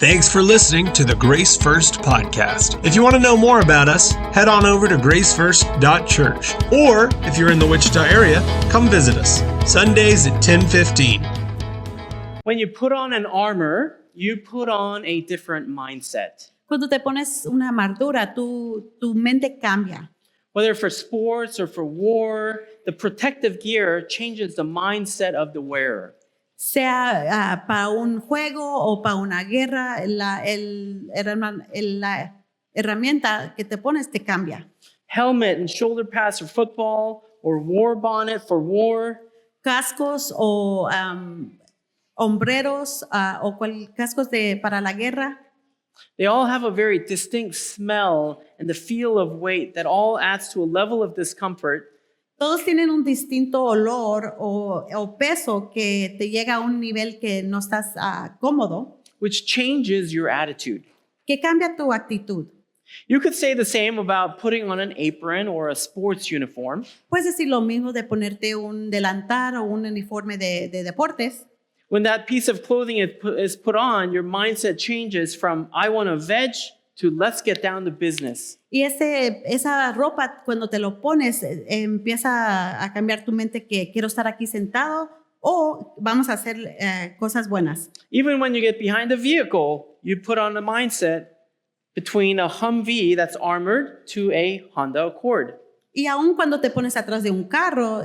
Thanks for listening to the Grace First podcast. If you want to know more about us, head on over to gracefirst.church. Or, if you're in the Wichita area, come visit us. Sundays at 10:15. When you put on an armor, you put on a different mindset. Cuando te pones una armadura, tu mente cambia. Whether for sports or for war, the protective gear changes the mindset of the wearer. Sea para un juego o para una guerra, la herramienta que te pones te cambia. Helmet and shoulder pads for football, or war bonnet for war. Cascos o hombreros o cascos para la guerra. They all have a very distinct smell and the feel of weight that all adds to a level of discomfort. Todos tienen un distinto olor o peso que te llega a un nivel que no estás cómodo, Which changes your attitude. que cambia tu actitud. You could say the same about putting on an apron or a sports uniform. Puedes decir lo mismo de ponerte un delantal o un uniforme de deportes. When that piece of clothing is put on, your mindset changes from I want to veg to let's get down to business. Y esa ropa, cuando te lo pones, empieza a cambiar tu mente que quiero estar aquí sentado o vamos a hacer cosas buenas. Even when you get behind the vehicle, you put on a mindset between a Humvee that's armored to a Honda Accord. Y aún cuando te pones atrás de un carro,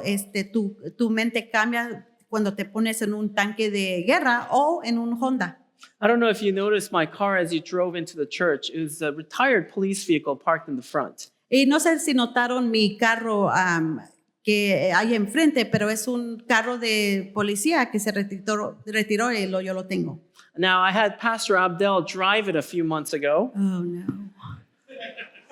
tu mente cambia cuando te pones en un tanque de guerra o en un Honda. I don't know if you noticed my car as you drove into the church. It was a retired police vehicle parked in the front. Y no sé si notaron mi carro que hay enfrente, pero es un carro de policía que se retiró y yo lo tengo. Now, I had Pastor Abdel drive it a few months ago. Oh, no.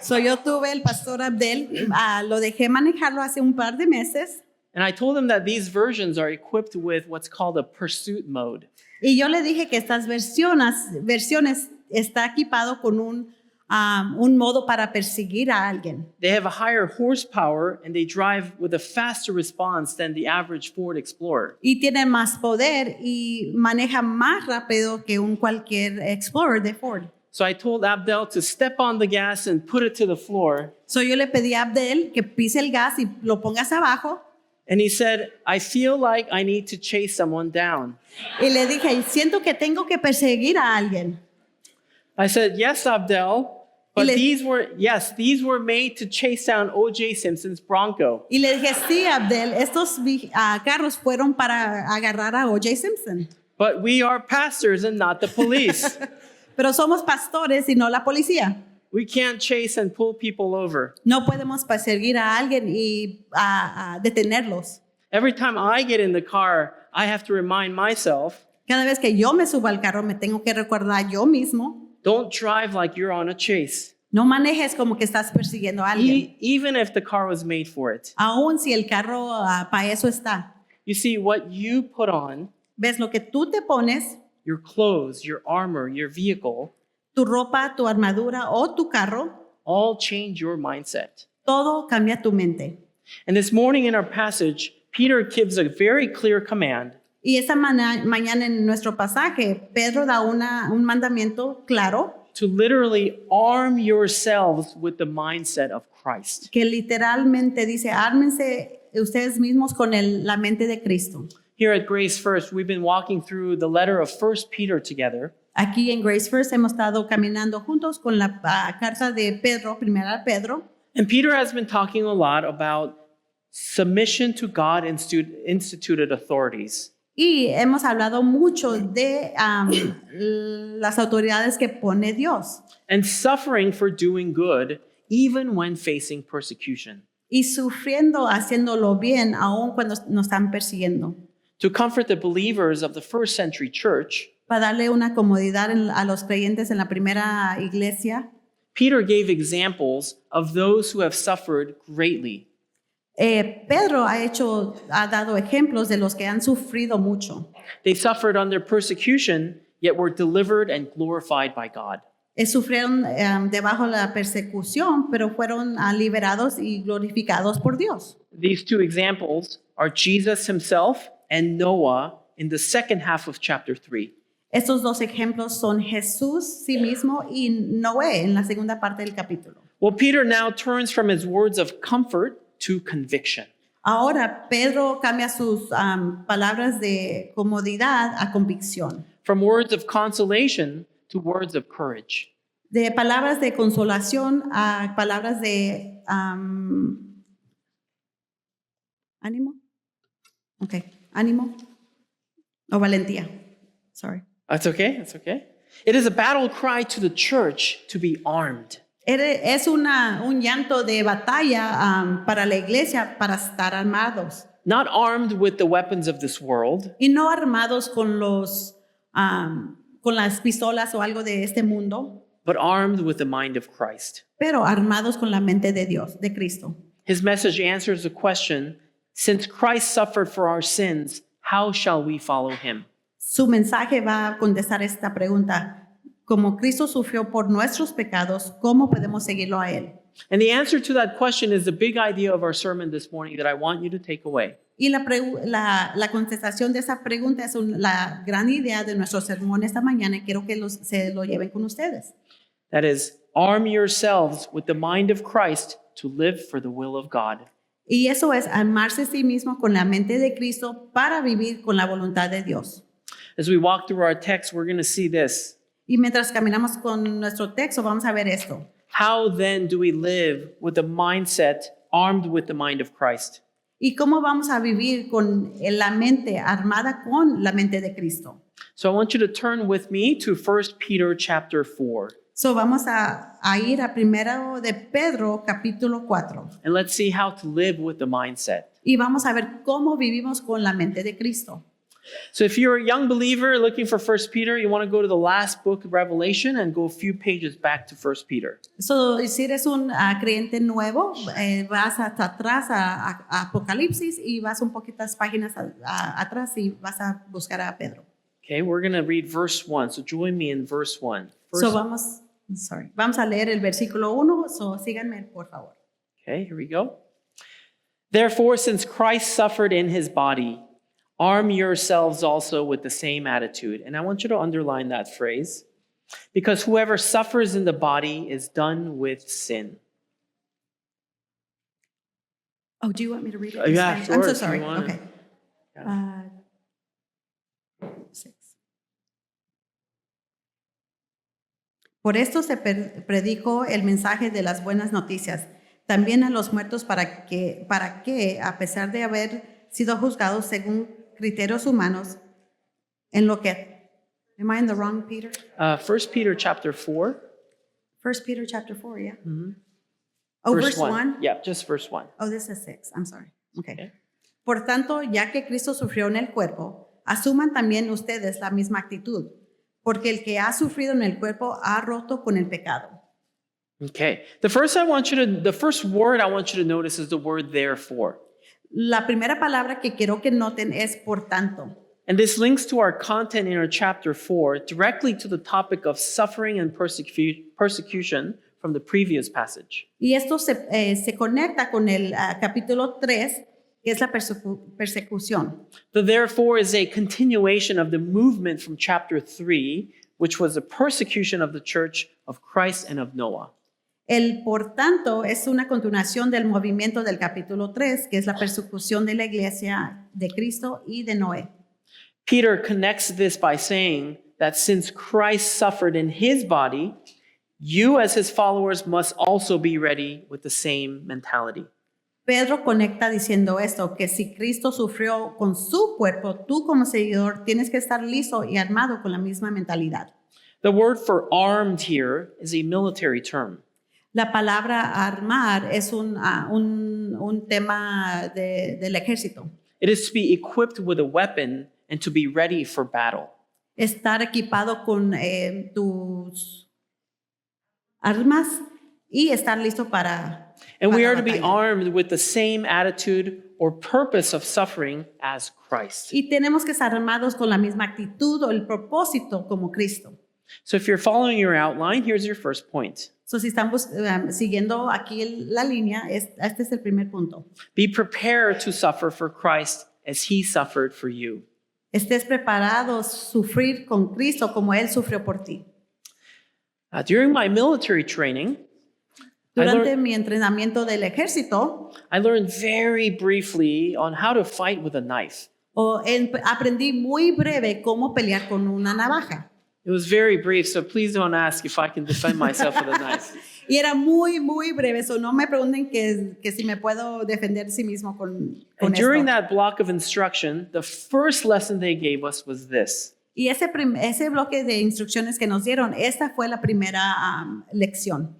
So yo tuve el pastor Abdel, lo dejé manejarlo hace un par de meses. And I told him that these versions are equipped with what's called a pursuit mode. Y yo le dije que estas versiones está equipado con un modo para perseguir a alguien. They have a higher horsepower and they drive with a faster response than the average Ford Explorer. Y tienen más poder y manejan más rápido que cualquier Explorer de Ford. So I told Abdel to step on the gas and put it to the floor. So yo le pedí a Abdel que pise el gas y lo pongas abajo. And he said, I feel like I need to chase someone down. Y le dije, siento que tengo que perseguir a alguien. I said, yes, Abdel, but these were made to chase down O.J. Simpson's Bronco. Y le dije, sí, Abdel, estos carros fueron para agarrar a O.J. Simpson. But we are pastors and not the police. Pero somos pastores y no la policía. We can't chase and pull people over. No podemos perseguir a alguien y detenerlos. Every time I get in the car, I have to remind myself, Cada vez que yo me subo al carro, me tengo que recordar yo mismo. don't drive like you're on a chase. No manejes como que estás persiguiendo a alguien. Even if the car was made for it. Aún si el carro para eso está. You see, what you put on, ¿Ves lo que tú te pones? your clothes, your armor, your vehicle, Tu ropa, tu armadura o tu carro, all change your mindset. todo cambia tu mente. And this morning in our passage, Peter gives a very clear command. Y esta mañana en nuestro pasaje, Pedro da un mandamiento claro To literally arm yourselves with the mindset of Christ. que literalmente dice, ármense ustedes mismos con la mente de Cristo. Here at Grace First, we've been walking through the letter of 1 Peter together. Aquí en Grace First hemos estado caminando juntos con la carta de Pedro, primera Pedro. And Peter has been talking a lot about submission to God instituted authorities. Y hemos hablado mucho de las autoridades que pone Dios. And suffering for doing good, even when facing persecution. Y sufriendo, haciéndolo bien, aun cuando nos están persiguiendo. To comfort the believers of the first century church, Para darle una comodidad a los creyentes en la primera iglesia, Peter gave examples of those who have suffered greatly. Pedro ha dado ejemplos de los que han sufrido mucho. They suffered under persecution, yet were delivered and glorified by God. Sufrieron debajo de la persecución, pero fueron liberados y glorificados por Dios. These two examples are Jesus himself and Noah in the second half of chapter 3. Estos dos ejemplos son Jesús sí mismo y Noé en la segunda parte del capítulo. Well, Peter now turns from his words of comfort to conviction. Ahora Pedro cambia sus palabras de comodidad a convicción, From words of consolation to words of courage. de palabras de consolación a palabras de ánimo. Okay, ánimo o valentía. Sorry. That's okay. That's okay. It is a battle cry to the church to be armed. Es un llanto de batalla para la iglesia para estar armados. Not armed with the weapons of this world, Y no armados con con las pistolas o algo de este mundo, but armed with the mind of Christ. pero armados con la mente de Dios, de Cristo. His message answers the question, since Christ suffered for our sins, how shall we follow him? Su mensaje va a contestar esta pregunta. Como Cristo sufrió por nuestros pecados, ¿cómo podemos seguirlo a Él? And the answer to that question is the big idea of our sermon this morning that I want you to take away. Y la contestación de esa pregunta es la gran idea de nuestro sermón esta mañana y quiero que se lo lleven con ustedes. That is, arm yourselves with the mind of Christ to live for the will of God. Y eso es armarse a sí mismo con la mente de Cristo para vivir con la voluntad de Dios. As we walk through our text, we're going to see this. Y mientras caminamos con nuestro texto, vamos a ver esto. How then do we live with a mindset armed with the mind of Christ? ¿Y cómo vamos a vivir con la mente armada con la mente de Cristo? So I want you to turn with me to 1 Peter chapter 4. So vamos a ir a primero de Pedro capítulo 4 And let's see how to live with the mindset. y vamos a ver cómo vivimos con la mente de Cristo. So if you're a young believer looking for 1 Peter, you want to go to the last book of Revelation and go a few pages back to 1 Peter. So, si eres un creyente nuevo, vas hasta atrás a Apocalipsis y vas un poquitas páginas atrás y vas a buscar a Pedro. Okay, we're going to read verse 1. So join me in verse 1. So vamos a leer el versículo 1, so síganme por favor. Okay, here we go. Therefore, since Christ suffered in his body, arm yourselves also with the same attitude. And I want you to underline that phrase. Because whoever suffers in the body is done with sin. Oh, do you want me to read it? in Yeah, Spanish? sure. I'm so if you sorry. want. Okay. Yeah. 6. Por esto se predicó el mensaje de las buenas noticias, también a los muertos para que, a pesar de haber sido juzgados según criterios humanos, en lo que... Am I in the wrong, Peter? 1 Peter chapter 4. 1 Peter chapter 4, yeah. Mhm. Oh, verse 1? Yeah, just verse 1. Oh, this is 6. I'm sorry. Okay. Okay. Por tanto, ya que Cristo sufrió en el cuerpo, asuman también ustedes la misma actitud, porque el que ha sufrido en el cuerpo ha roto con el pecado. Okay. The first word I want you to notice is the word therefore. La primera palabra que quiero que noten es por tanto. And this links to our content in our chapter 4 directly to the topic of suffering and persecution from the previous passage. Y esto se conecta con el capítulo 3, que es la persecución. The therefore is a continuation of the movement from chapter 3, which was the persecution of the church of Christ and of Noah. El por tanto es una continuación del movimiento del capítulo 3, que es la persecución de la iglesia de Cristo y de Noé. Peter connects this by saying that since Christ suffered in his body, you as his followers must also be ready with the same mentality. Pedro conecta diciendo esto, que si Cristo sufrió con su cuerpo, tú como seguidor tienes que estar listo y armado con la misma mentalidad. The word for armed here is a military term. La palabra armar es un tema del ejército. It is to be equipped with a weapon and to be ready for battle. Estar equipado con tus armas y estar listo para And we para are to be batalla. armed with the same attitude or purpose of suffering as Christ. Y tenemos que estar armados con la misma actitud o el propósito como Cristo. So if you're following your outline, here's your first point. So, si están siguiendo aquí la línea, este es el primer punto. Be prepared to suffer for Christ as he suffered for you. estés preparado a sufrir con Cristo como Él sufrió por ti. During my military training, Durante mi entrenamiento del ejército, I learned very briefly on how to fight with a knife. aprendí muy breve cómo pelear con una navaja. It was very brief, so please don't ask if I can defend myself with a knife. Y era muy, muy breve. So no me pregunten que si me puedo defender sí mismo con And during esto. that block of instruction, the first lesson they gave us was this. Y ese bloque de instrucciones que nos dieron, esta fue la primera lección.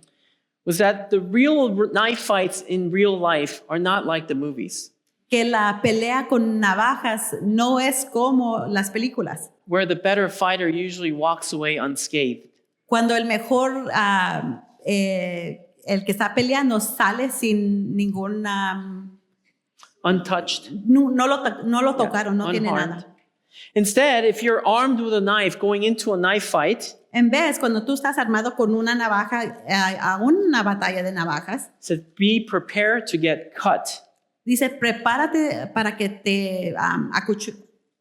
Was that the real knife fights in real life are not like the movies, Que la pelea con navajas no es como las películas. where the better fighter usually walks away unscathed. Cuando el mejor, el que está peleando sale sin ningún, Untouched, no lo tocaron, no tiene unharmed. nada. Instead, if you're armed with a knife going into a knife fight, En vez, cuando tú estás armado con una navaja a una batalla de navajas, it says be prepared to get cut. dice, prepárate para que te,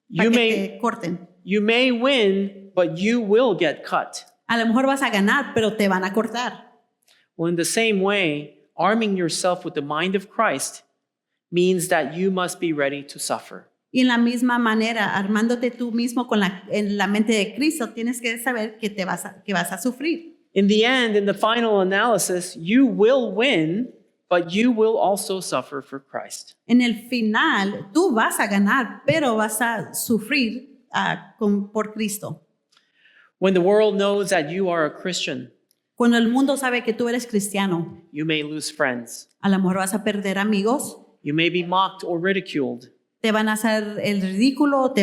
You te corten. You may win, but you will get cut. A lo mejor vas a ganar, pero te van a cortar. Well, in the same way, arming yourself with the mind of Christ means that you must be ready to suffer. Y en la misma manera, armándote tú mismo en la mente de Cristo, tienes que saber que vas a sufrir. In the end, in the final analysis, you will win, but you will also suffer for Christ. En el final, tú vas a ganar, pero vas a sufrir por Cristo. When the world knows that you are a Christian, Cuando el mundo sabe que tú eres cristiano, you may lose friends. a lo mejor vas a perder amigos, You may be mocked or ridiculed. te van a hacer el ridículo,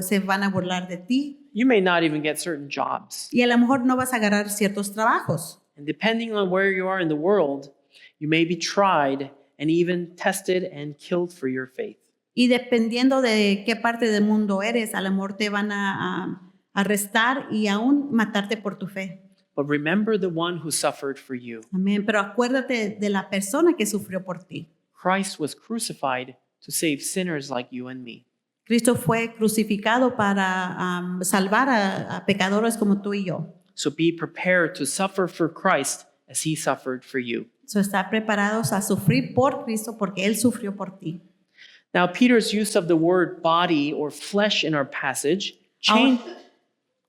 se van a burlar de ti, You may not even get certain jobs. y a lo mejor no vas a agarrar ciertos trabajos. And depending on where you are in the world, you may be tried and even tested and killed for your faith. Y dependiendo de qué parte del mundo eres, a lo mejor te van a arrestar y aún matarte por tu fe. But remember the one who suffered for you. Amén. Pero acuérdate de la persona que sufrió por ti. Christ was crucified to save sinners like you and me. Cristo fue crucificado para salvar a pecadores como tú y yo. So be prepared to suffer for Christ as he suffered for you. So, estar preparados a sufrir por Cristo porque Él sufrió por ti. Now, Peter's use of the word body or flesh in our passage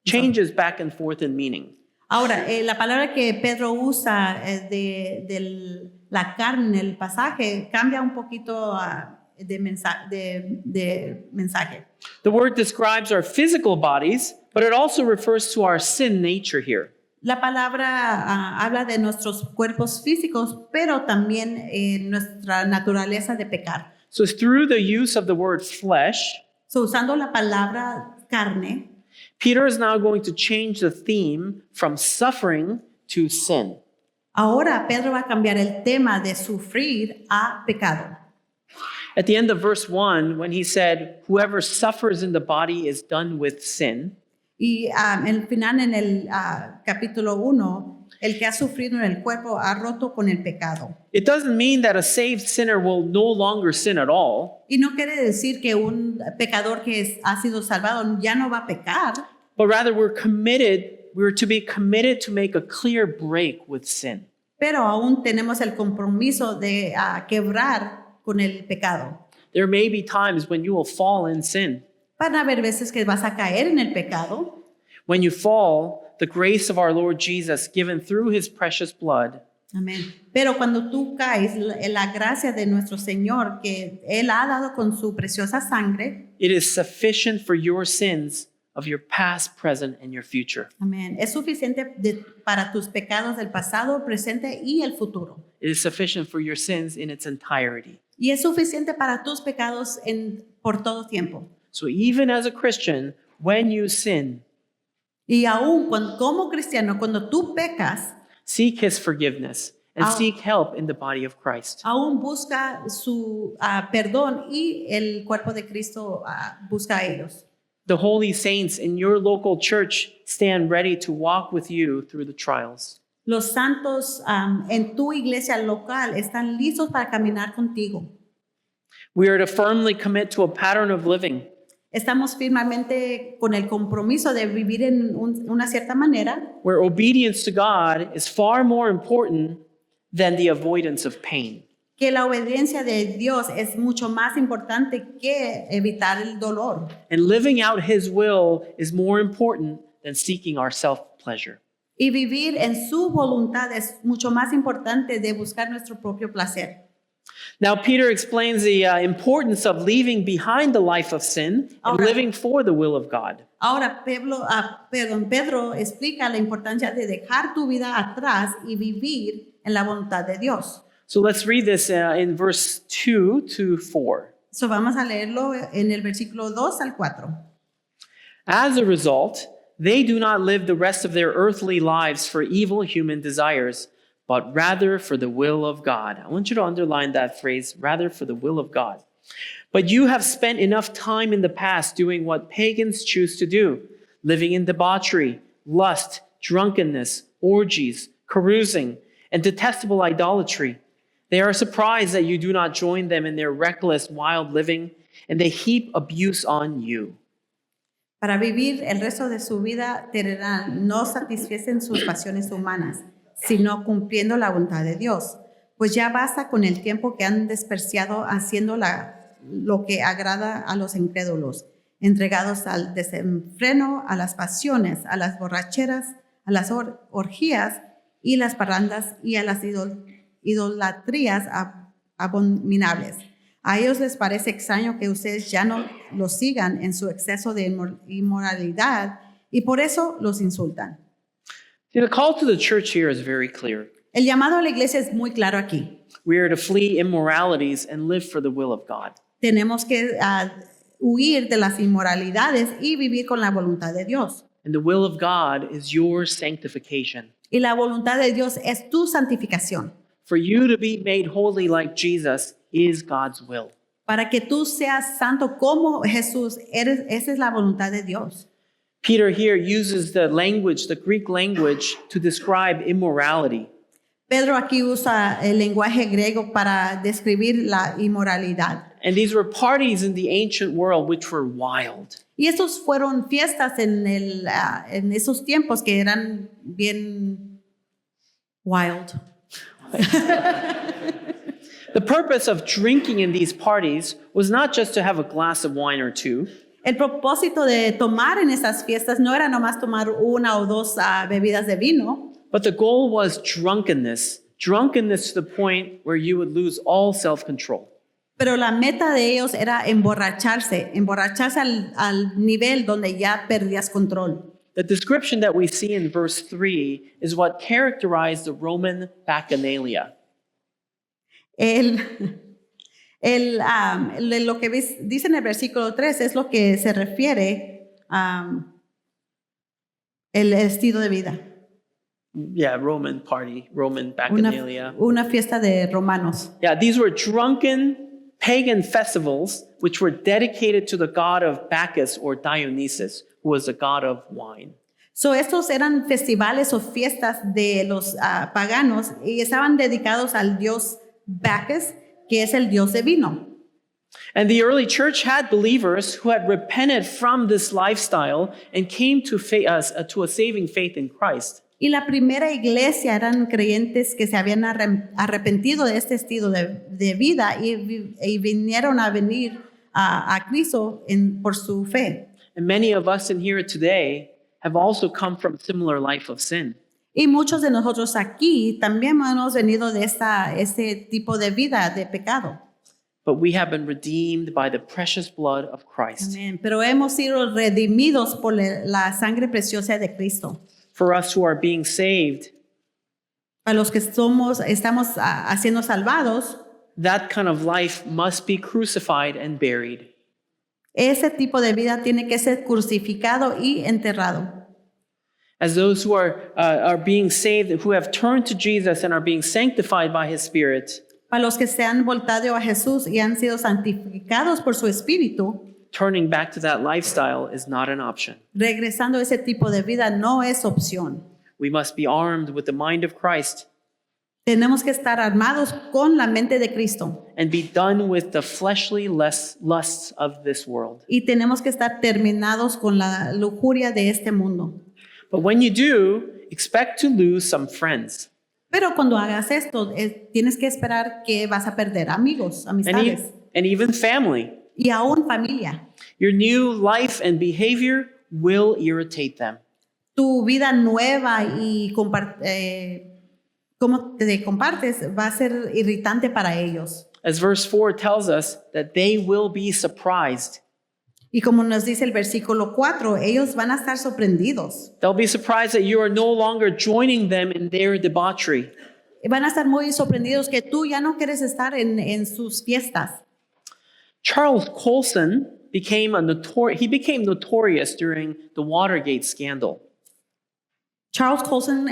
changes back and forth in meaning. Ahora, la palabra que Pedro usa de la carne en el pasaje cambia un poquito de mensaje. The word describes our physical bodies, but it also refers to our sin nature here. La palabra habla de nuestros cuerpos físicos, pero también nuestra naturaleza de pecar. So through the use of the word flesh, So, usando la palabra carne, Peter is now going to change the theme from suffering to sin. ahora Pedro va a cambiar el tema de sufrir a pecado. At the end of verse 1, when he said, whoever suffers in the body is done with sin, Y el final en el capítulo 1, el que ha sufrido en el cuerpo ha roto con el pecado. it doesn't mean that a saved sinner will no longer sin at all, Y no quiere decir que un pecador que ha sido salvado ya no va a pecar, but rather we're to be committed to make a clear break with sin. pero aún tenemos el compromiso de quebrar con el pecado. There may be times when you will fall in sin. Van a haber veces que vas a caer en el pecado. When you fall, the grace of our Lord Jesus, given through his precious blood, Amén. Pero cuando tú caes, la gracia de nuestro Señor que Él ha dado con su preciosa sangre, it is sufficient for your sins of your past, present, and your future. amén, es suficiente para tus pecados del pasado, presente y el futuro. It is sufficient for your sins in its entirety. Y es suficiente para tus pecados por todo tiempo. So even as a Christian, when you sin, Y aún como cristiano, cuando tú pecas, seek his forgiveness and seek help in the body of Christ. aún busca su perdón y el cuerpo de Cristo busca a ellos. The holy saints in your local church stand ready to walk with you through the trials. Los santos en tu iglesia local están listos para caminar contigo. We are to firmly commit to a pattern of living Estamos firmemente con el compromiso de vivir en una cierta manera where obedience to God is far more important than the avoidance of pain. que la obediencia de Dios es mucho más importante que evitar el dolor. And living out His will is more important than seeking our self-pleasure. Y vivir en su voluntad es mucho más importante de buscar nuestro propio placer. Now, Peter explains the importance of leaving behind the life of sin and Ahora- living for the will of God. Ahora Pedro explica la importancia de dejar tu vida atrás y vivir en la voluntad de Dios. So let's read this in verse 2 to 4. So vamos a leerlo en el versículo 2 al 4. As a result, they do not live the rest of their earthly lives for evil human desires, but rather for the will of God. I want you to underline that phrase, rather for the will of God. But you have spent enough time in the past doing what pagans choose to do, living in debauchery, lust, drunkenness, orgies, carousing, and detestable idolatry. They are surprised that you do not join them in their reckless, wild living, and they heap abuse on you. Para vivir el resto de su vida terrenal no satisfacen sus pasiones humanas, sino cumpliendo la voluntad de Dios. Pues ya basta con el tiempo que han despreciado haciendo lo que agrada a los incrédulos, entregados al desenfreno, a las pasiones, a las borracheras, a las orgías y las parrandas y a las idolatrías abominables. A ellos les parece extraño que ustedes ya no los sigan en su exceso de inmoralidad y por eso los insultan. See, the call to the church here is very clear. El llamado a la iglesia es muy claro aquí. We are to flee immoralities and live for the will of God. Tenemos que huir de las inmoralidades y vivir con la voluntad de Dios. And the will of God is your sanctification. Y la voluntad de Dios es tu santificación. For you to be made holy like Jesus is God's will. Para que tú seas santo como Jesús, esa es la voluntad de Dios. Peter here uses the language, the Greek language, to describe immorality. Pedro aquí usa el lenguaje griego para describir la inmoralidad. And these were parties in the ancient world which were wild. Y estos fueron fiestas en esos tiempos que eran bien wild. The purpose of drinking in these parties was not just to have a glass of wine or two. El propósito de tomar en esas fiestas no era nomás tomar una o dos bebidas de vino, But the goal was drunkenness to the point where you would lose all self-control. pero la meta de ellos era emborracharse al nivel donde ya perdías control. The description that we see in verse 3 is what characterized the Roman bacchanalia. Lo que dice en el versículo 3 es lo que se refiere el estilo de vida. Yeah, Roman bacchanalia. Una fiesta de romanos. Yeah, these were drunken pagan festivals which were dedicated to the god of Bacchus or Dionysus, who was the god of wine. So estos eran festivales o fiestas de los paganos y estaban dedicados al dios Bacchus, que es el dios de vino. And the early church had believers who had repented from this lifestyle and came to a saving faith in Christ. Y la primera iglesia eran creyentes que se habían arrepentido de este estilo de vida y vinieron a venir a Cristo por su fe. And many of us in here today have also come from a similar life of sin. Y muchos de nosotros aquí también hemos venido de este tipo de vida de pecado. But we have been redeemed by the precious blood of Christ. Amén. Pero hemos sido redimidos por la sangre preciosa de Cristo. For us who are being saved, Para los que estamos siendo salvados, that kind of life must be crucified and buried. ese tipo de vida tiene que ser crucificado y enterrado. As those who are being saved, who have turned to Jesus and are being sanctified by His Spirit, Para los que se han voltado a Jesús y han sido santificados por su Espíritu, turning back to that lifestyle is not an option. regresando a ese tipo de vida no es opción. We must be armed with the mind of Christ. Tenemos que estar armados con la mente de Cristo and be done with the fleshly lusts of this world. y tenemos que estar terminados con la lujuria de este mundo. But when you do, expect to lose some friends Pero cuando hagas esto, tienes que esperar que vas a perder amigos, and, amistades and even family. y aún familia. Your new life and behavior will irritate them. Tu vida nueva y cómo te compartes va a ser irritante para ellos. As verse 4 tells us that they will be surprised. Y como nos dice el versículo 4, ellos van a estar sorprendidos. They'll be surprised that you are no longer joining them in their debauchery. Van a estar muy sorprendidos que tú ya no quieres estar en sus fiestas. Charles Colson became notorious during the Watergate scandal. Charles Colson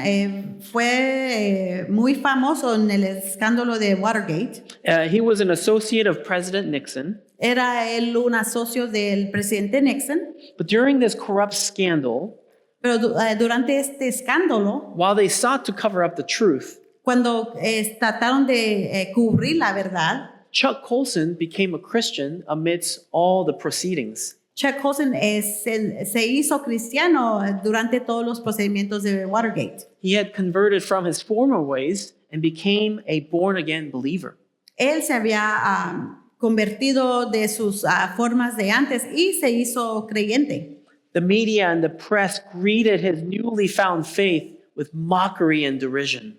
fue muy famoso en el escándalo de Watergate. He was an associate of President Nixon. Era él un socio del presidente Nixon. But during this corrupt scandal, Pero durante este escándalo, while they sought to cover up the truth, cuando trataron de cubrir la verdad, Chuck Colson became a Christian amidst all the proceedings. Chuck Colson se hizo cristiano durante todos los procedimientos de Watergate. He had converted from his former ways and became a born-again believer. Él se había convertido de sus formas de antes y se hizo creyente. The media and the press greeted his newly found faith with mockery and derision.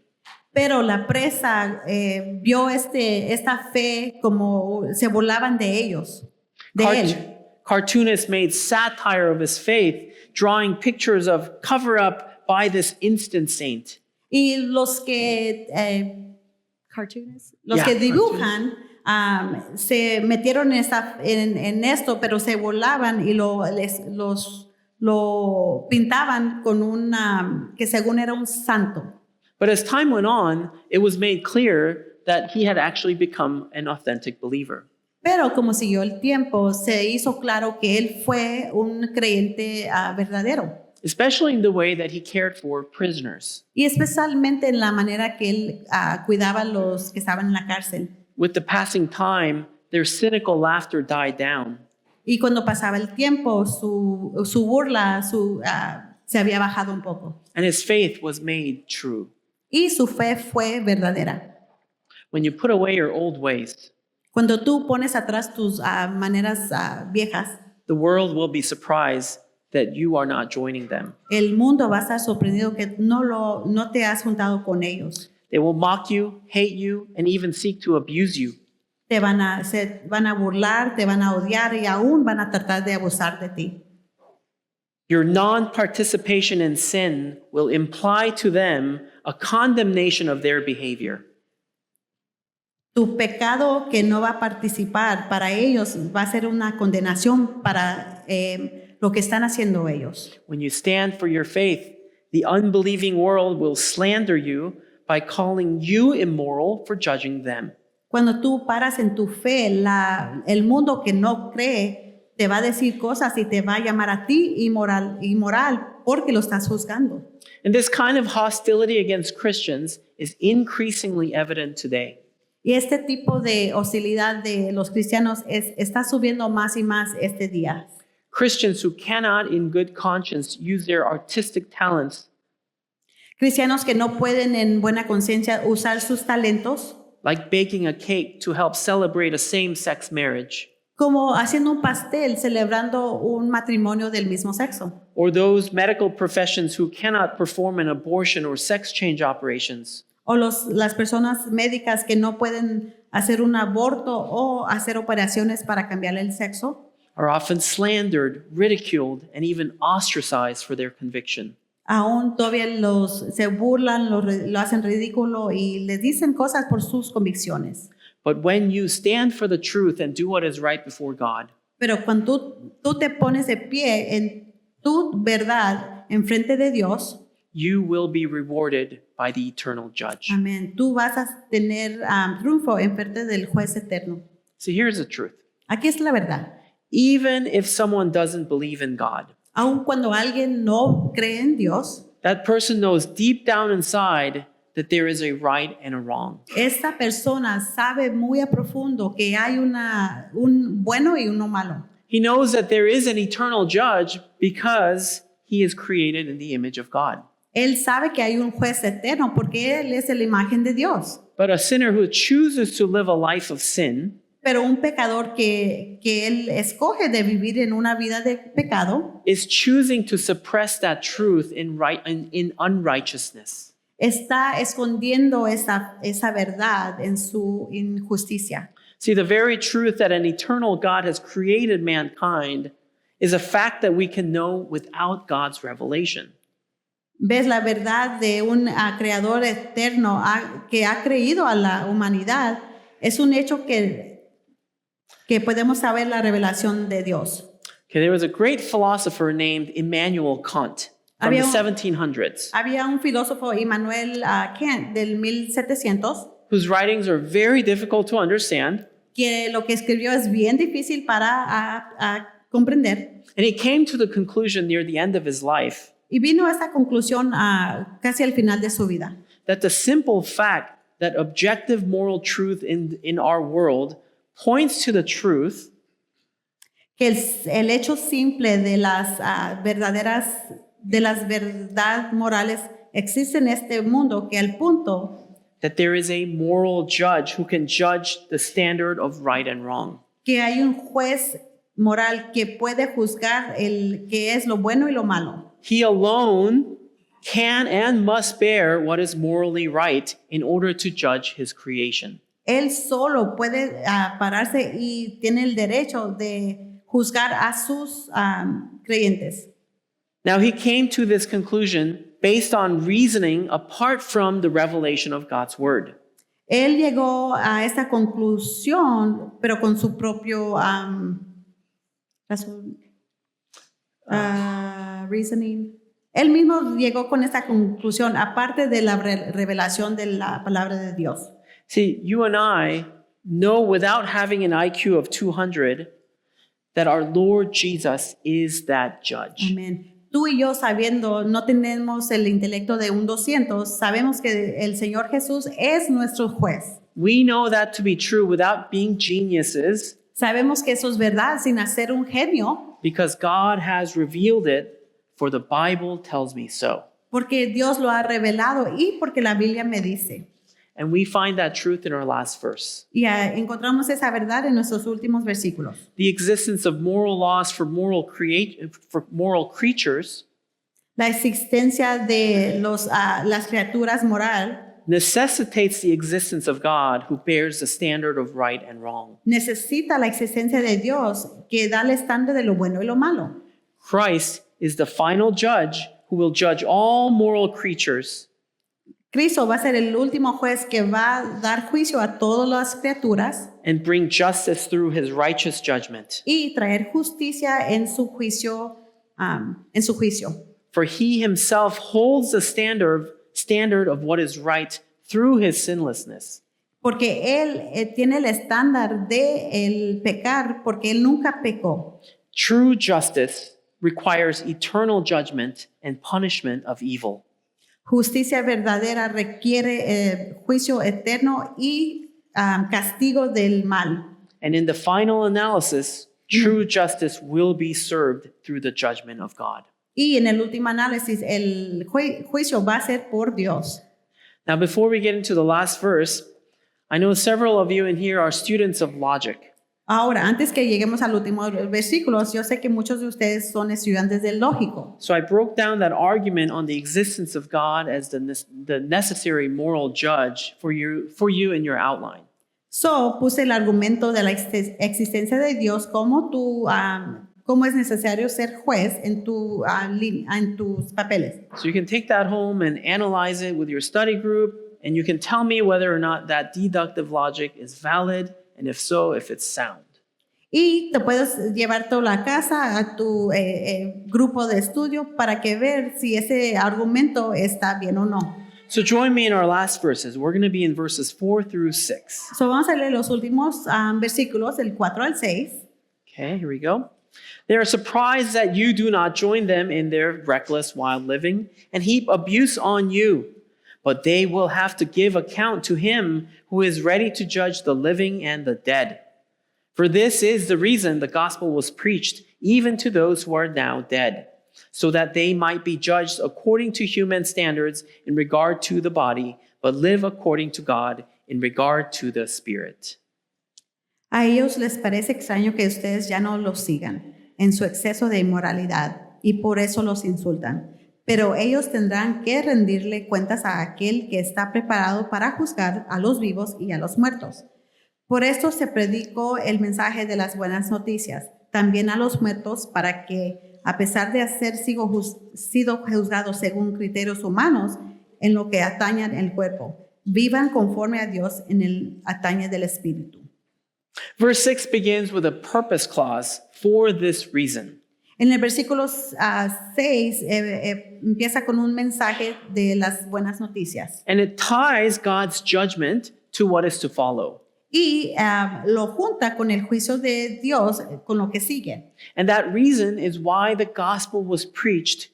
Pero la prensa vio esta fe como se burlaban de ellos, de él. Cartoonists made satire of his faith, drawing pictures of cover-up by this instant saint. Y los que dibujan se metieron en esto, pero se burlaban y lo pintaban con que según era un santo. But as time went on, it was made clear that he had actually become an authentic believer. Pero como siguió el tiempo, se hizo claro que él fue un creyente verdadero. Especially in the way that he cared for prisoners. Y especialmente en la manera que él cuidaba a los que estaban en la cárcel. With the passing time, their cynical laughter died down. Y cuando pasaba el tiempo, su burla se había bajado un poco. And his faith was made true. Y su fe fue verdadera. When you put away your old ways, Cuando tú pones atrás tus maneras viejas, the world will be surprised that you are not joining them. el mundo va a estar sorprendido que no te has juntado con ellos. They will mock you, hate you, and even seek to abuse you. Te van a burlar, te van a odiar y aún van a tratar de abusar de ti. Your non-participation in sin will imply to them a condemnation of their behavior. Tu pecado que no va a participar para ellos va a ser una condenación para lo que están haciendo ellos. When you stand for your faith, the unbelieving world will slander you by calling you immoral for judging them. Cuando tú paras en tu fe, el mundo que no cree te va a decir cosas y te va a llamar a ti inmoral porque lo estás juzgando. And this kind of hostility against Christians is increasingly evident today. Y este tipo de hostilidad de los cristianos está subiendo más y más este día. Christians who cannot in good conscience use their artistic talents, Cristianos que no pueden en buena conciencia usar sus talentos, like baking a cake to help celebrate a same-sex marriage, como haciendo un pastel celebrando un matrimonio del mismo sexo. or those medical professions who cannot perform an abortion or sex change operations. O las personas médicas que no pueden hacer un aborto o hacer operaciones para cambiar el sexo, Are often slandered, ridiculed, and even ostracized for their conviction. aún todavía se burlan, lo hacen ridículo y les dicen cosas por sus convicciones. But when you stand for the truth and do what is right before God, Pero cuando tú te pones de pie en tu verdad en frente de Dios, you will be rewarded by the eternal judge. amén, tú vas a tener triunfo en frente del juez eterno. So here's the truth. Aquí es la verdad. Even if someone doesn't believe in God, Aun cuando alguien no cree en Dios, that person knows deep down inside that there is a right and a wrong. Esta persona sabe muy a profundo que hay un bueno y uno malo. He knows that there is an eternal judge because he is created in the image of God. Él sabe que hay un juez eterno porque él es la imagen de Dios. But a sinner who chooses to live a life of sin Pero un pecador que él escoge de vivir en una vida de pecado is choosing to suppress that truth in unrighteousness. está escondiendo esa verdad en su injusticia. See, the very truth that an eternal God has created mankind is a fact that we can know without God's revelation. Ves la verdad de un creador eterno que ha creído a la humanidad. Es un hecho que podemos saber la revelación de Dios. Okay, there was a great philosopher named Immanuel Kant from the 1700s, Había un filósofo, Immanuel Kant, del 1700, whose writings are very difficult to understand. que lo que escribió es bien difícil para comprender. And he came to the conclusion near the end of his life Y vino a esta conclusión casi al final de su vida. that the simple fact that objective moral truth in our world points to the truth Que el hecho simple de las verdad morales existe en este mundo, que al punto that there is a moral judge who can judge the standard of right and wrong. que hay un juez moral que puede juzgar el que es lo bueno y lo malo. He alone can and must bear what is morally right in order to judge his creation. Él solo puede pararse y tiene el derecho de juzgar a sus creyentes. Now, he came to this conclusion based on reasoning apart from the revelation of God's word. Él llegó a esta conclusión, pero con su propio reasoning. Él mismo llegó con esta conclusión, aparte de la revelación de la palabra de Dios. See, you and I know without having an IQ of 200 that our Lord Jesus is that judge. Amén. Tú y yo sabiendo, no tenemos el intelecto de un 200, sabemos que el Señor Jesús es nuestro juez. We know that to be true without being geniuses Sabemos que eso es verdad sin hacer un genio, because God has revealed it, for the Bible tells me so. porque Dios lo ha revelado y porque la Biblia me dice. And we find that truth in our last verse. Y encontramos esa verdad en nuestros últimos versículos. The existence of moral laws for moral creatures La existencia de las criaturas moral necessitates the existence of God who bears the standard of right and wrong. necesita la existencia de Dios que da el estándar de lo bueno y lo malo. Christ is the final judge who will judge all moral creatures Cristo va a ser el último juez que va a dar juicio a todas las criaturas and bring justice through his righteous judgment. y traer justicia en su juicio. For he himself holds the standard of what is right through his sinlessness. Porque él tiene el estándar de el pecar, porque él nunca pecó. True justice requires eternal judgment and punishment of evil. Justicia verdadera requiere juicio eterno y castigo del mal. And in the final analysis, true justice will be served through the judgment of God. Y en el último análisis, el juicio va a ser por Dios. Now, before we get into the last verse, I know several of you in here are students of logic. Ahora, antes que lleguemos al último versículo, yo sé que muchos de ustedes son estudiantes del lógico. So I broke down that argument on the existence of God as the necessary moral judge for you in your outline. So, puse el argumento de la existencia de Dios como cómo es necesario ser juez en tus papeles. So you can take that home and analyze it with your study group, and you can tell me whether or not that deductive logic is valid, and if so, if it's sound. Y te puedes llevar toda la casa a tu grupo de estudio para que ver si ese argumento está bien o no. So join me in our last verses. We're going to be in verses 4 through 6. So vamos a leer los últimos versículos, del 4 al 6. Okay, here we go. They are surprised that you do not join them in their reckless, wild living and heap abuse on you. but they will have to give account to him who is ready to judge the living and the dead. For this is the reason the gospel was preached even to those who are now dead, so that they might be judged according to human standards in regard to the body, but live according to God in regard to the Spirit. A ellos les parece extraño que ustedes ya no los sigan en su exceso de inmoralidad y por eso los insultan. Pero ellos tendrán que rendirle cuentas a aquel que está preparado para juzgar a los vivos y a los muertos. Por esto se predicó el mensaje de las buenas noticias, también a los muertos, para que, a pesar de haber sido juzgados según criterios humanos en lo que atañe al cuerpo, vivan conforme a Dios en el atañe del Espíritu. Verse 6 begins with a purpose clause, for this reason. En el versículo 6 empieza con un mensaje de las buenas noticias. And it ties God's judgment to what is to follow. Y lo junta con el juicio de Dios, con lo que sigue. And that reason is why the gospel was preached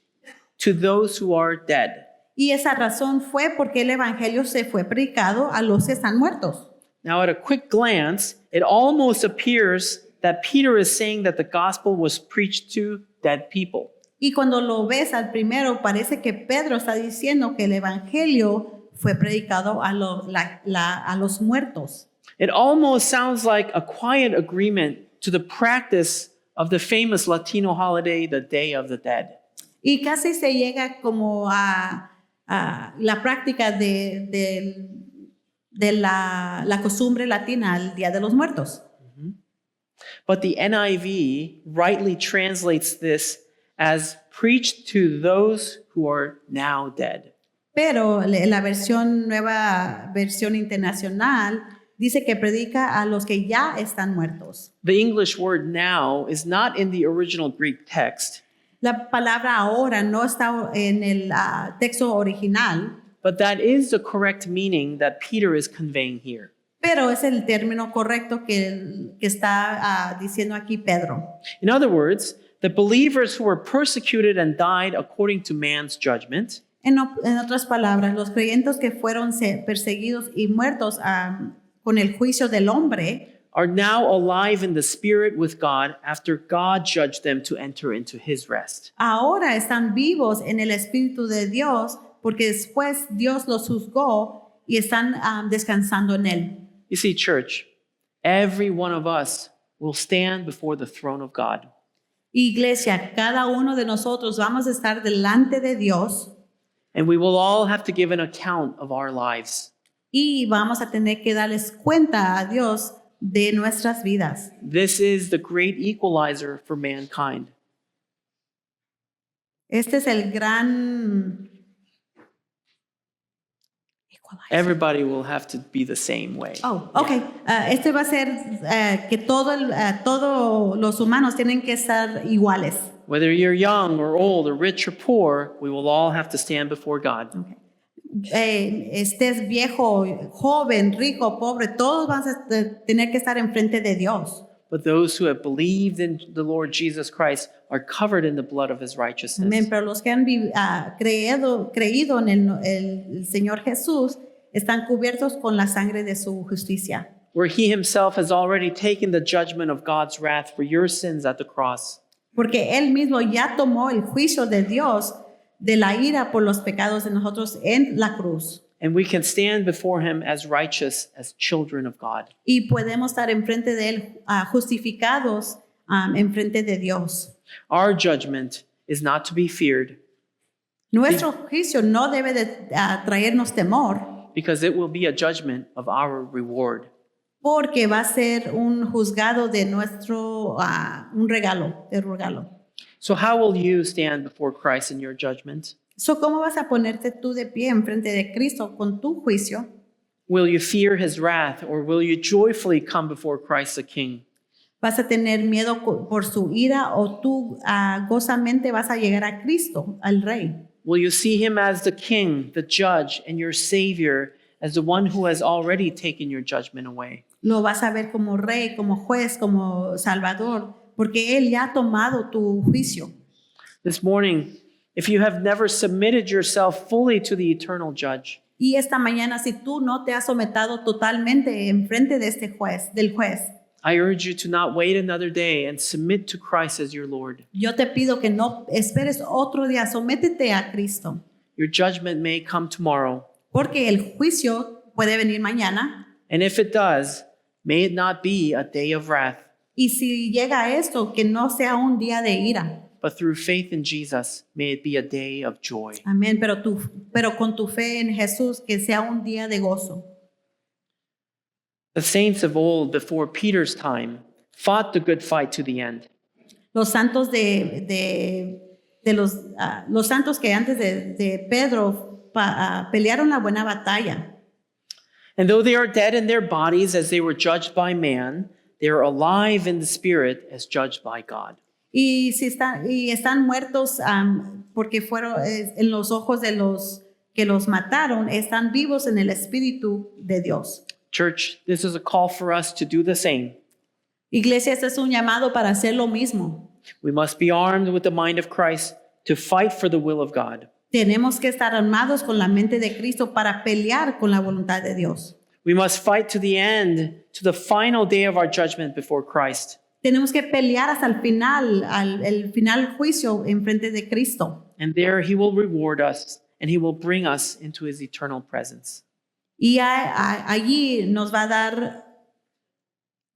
to those who are dead. Y esa razón fue porque el evangelio se fue predicado a los que están muertos. Now, at a quick glance, it almost appears that Peter is saying that the gospel was preached to dead people. Y cuando lo ves al primero, parece que Pedro está diciendo que el evangelio fue predicado a los muertos. It almost sounds like a quiet agreement to the practice of the famous Latino holiday, the Day of the Dead. Y casi se llega como a la práctica de la costumbre latina, el Día de los Muertos. But the NIV rightly translates this as preached to those who are now dead. Pero la nueva versión internacional dice que predica a los que ya están muertos. The English word now is not in the original Greek text, La palabra ahora no está en el texto original, but that is the correct meaning that Peter is conveying here. pero es el término correcto que está diciendo aquí Pedro. In other words, the believers who were persecuted and died according to man's judgment En otras palabras, los creyentes que fueron perseguidos y muertos con el juicio del hombre are now alive in the Spirit with God after God judged them to enter into his rest. ahora están vivos en el Espíritu de Dios porque después Dios los juzgó y están descansando en él. You see, church, every one of us will stand before the throne of God. Iglesia, cada uno de nosotros vamos a estar delante de Dios And we will all have to give an account of our lives. y vamos a tener que darles cuenta a Dios de nuestras vidas. This is the great equalizer for mankind. Este es el gran... Everybody will have to be the same way. Oh, okay. Este va a ser que todos los humanos tienen que estar iguales. Whether you're young or old or rich or poor, we will all have to stand before God. Estés viejo, joven, rico, pobre, todos van a tener que estar enfrente de Dios. But those who have believed in the Lord Jesus Christ are covered in the blood of his righteousness. Amén. Pero los que han creído en el Señor Jesús están cubiertos con la sangre de su justicia. Where he himself has already taken the judgment of God's wrath for your sins at the cross. Porque Él mismo ya tomó el juicio de Dios de la ira por los pecados de nosotros en la cruz. And we can stand before him as righteous as children of God. Y podemos estar enfrente de Él justificados enfrente de Dios. Our judgment is not to be feared Nuestro juicio no debe de traernos temor because it will be a judgment of our reward. porque va a ser un juzgado de nuestro, un regalo. So how will you stand before Christ in your judgment? So, ¿cómo vas a ponerte tú de pie enfrente de Cristo con tu juicio? Will you fear his wrath or will you joyfully come before Christ the King? ¿Vas a tener miedo por su ira o tú gozamente vas a llegar a Cristo, al Rey? Will you see him as the King, the Judge, and your Savior, as the one who has already taken your judgment away? Lo vas a ver como Rey, como juez, como Salvador, porque Él ya ha tomado tu juicio. This morning, if you have never submitted yourself fully to the eternal Judge, Y esta mañana, si tú no te has sometido totalmente en frente de este juez, del juez, I urge you to not wait another day and submit to Christ as your Lord. yo te pido que no esperes otro día, sométete a Cristo, Your judgment may come tomorrow, porque el juicio puede venir mañana. and if it does, may it not be a day of wrath, Y si llega a esto, que no sea un día de ira. but through faith in Jesus, may it be a day of joy. Amén. Pero con tu fe en Jesús, que sea un día de gozo. The saints of old, before Peter's time, fought the good fight to the end. Los santos los santos que antes de Pedro pelearon la buena batalla. And though they are dead in their bodies as they were judged by man, they are alive in the spirit as judged by God. Y están muertos porque fueron en los ojos de los que los mataron, están vivos en el Espíritu de Dios. Church, this is a call for us to do the same. Iglesia, este es un llamado para hacer lo mismo. We must be armed with the mind of Christ to fight for the will of God. Tenemos que estar armados con la mente de Cristo para pelear con la voluntad de Dios. We must fight to the end, to the final day of our judgment before Christ. Tenemos que pelear hasta el final, el final juicio en frente de Cristo. And there he will reward us, and he will bring us into his eternal presence. Y allí nos va a dar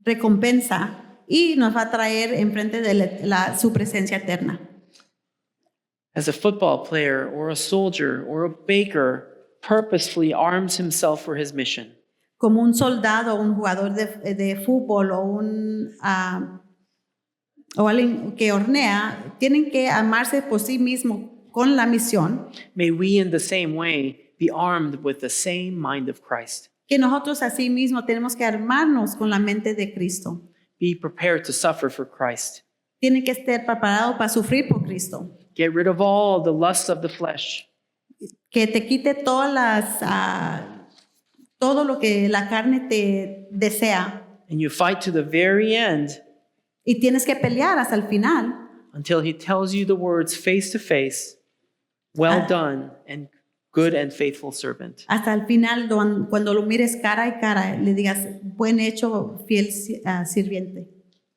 recompensa y nos va a traer en frente de su presencia eterna. As a football player or a soldier or a baker purposefully arms himself for his mission, Como un soldado, un jugador de fútbol o alguien que hornea, tienen que amarse por sí mismo con la misión, may we in the same way be armed with the same mind of Christ. que nosotros así mismo tenemos que armarnos con la mente de Cristo. Be prepared to suffer for Christ. Tienen que estar preparados para sufrir por Cristo. Get rid of all the lusts of the flesh. Que te quite todo lo que la carne te desea. And you fight to the very end Y tienes que pelear hasta el final, until he tells you the words face to face, well done and good and faithful servant. hasta el final cuando lo mires cara a cara, le digas, buen hecho, fiel sirviente.